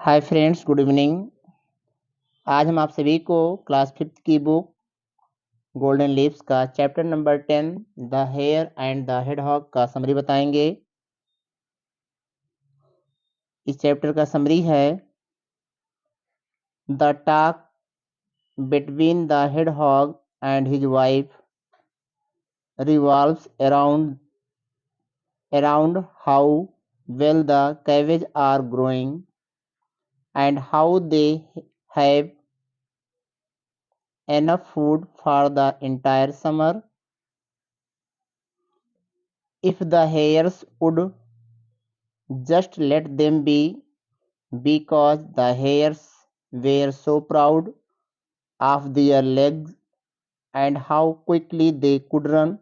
Hi friends, good evening. आज हम आप सभी को क्लास 5th की बुक गोल्डन लीव्स का chapter number 10 the hare and the hedgehog का समरी बताएंगे। इस चैप्टर का समरी है the talk between the hedgehog and his wife revolves around how well the cabbage are growing and how they have enough food for the entire summer. If the hares would just let them be, because the hares were so proud of their legs and how quickly they could run.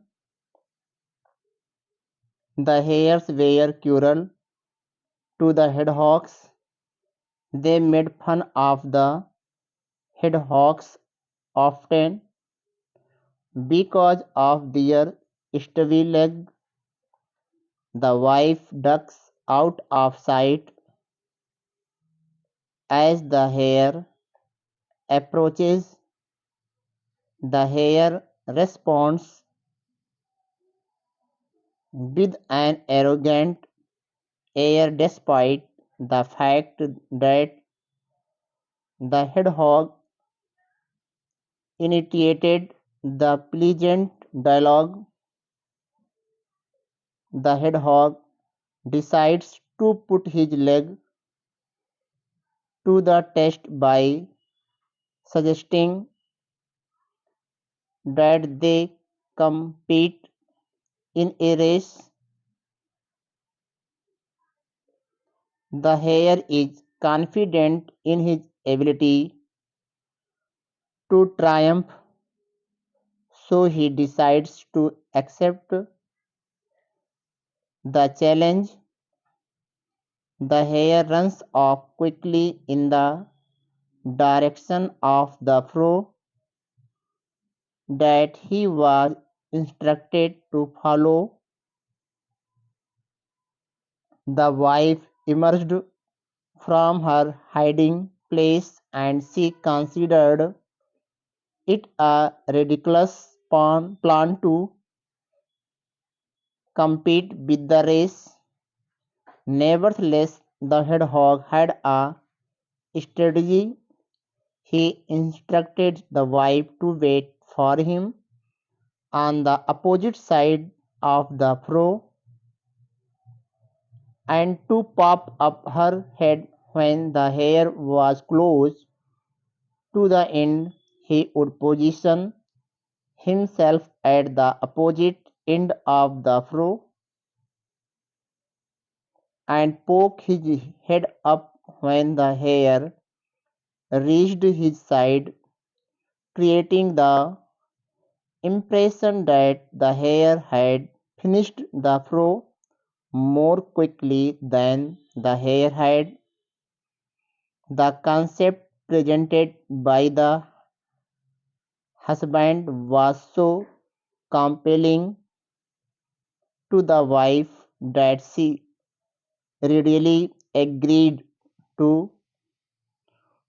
The hares were cruel to the hedgehogs. They made fun of the hedgehogs often because of their stubby legs. The wife ducks out of sight as the hare approaches. The hare responds with an arrogant air despite the fact that the hedgehog initiated the pleasant dialogue. The hedgehog decides to put his leg to the test by suggesting that they compete in a race. The hare is confident in his ability to triumph, so he decides to accept the challenge. The hare runs off quickly in the direction of the furrow that he was instructed to follow. The wife emerged from her hiding place and she considered it a ridiculous plan to compete with the race. Nevertheless, the hedgehog had a strategy. He instructed the wife to wait for him on the opposite side of the furrow and to pop up her head when the hare was close to the end. He would position himself at the opposite end of the furrow and poke his head up when the hare reached his side, creating the impression that the hare had finished the furrow more quickly than the hare had. The concept presented by the husband was so compelling to the wife that she readily agreed to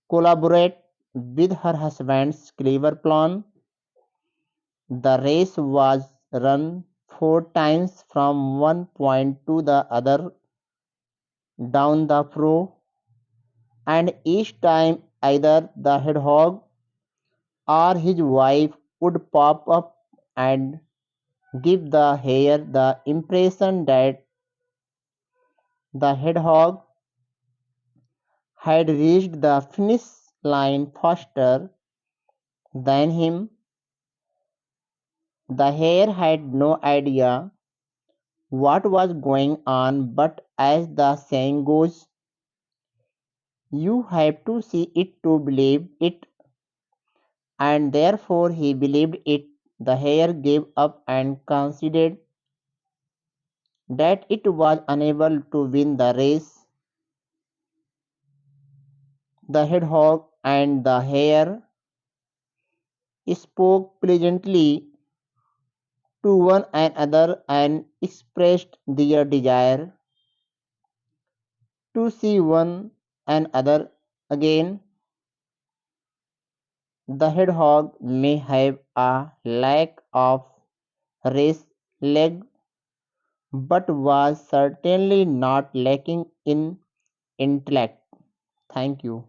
collaborate with her husband's clever plan. The race was run 4 times from one point to the other down the furrow, and each time either the hedgehog or his wife would pop up and give the hare the impression that the hedgehog had reached the finish line faster than him. The hare had no idea what was going on, but as the saying goes, you have to see it to believe it, and therefore he believed it. The hare gave up and considered that it was unable to win the race. The hedgehog and the hare spoke pleasantly to one another and expressed their desire to see one and other again. The hedgehog may have a lack of race leg, but was certainly not lacking in intellect. Thank you.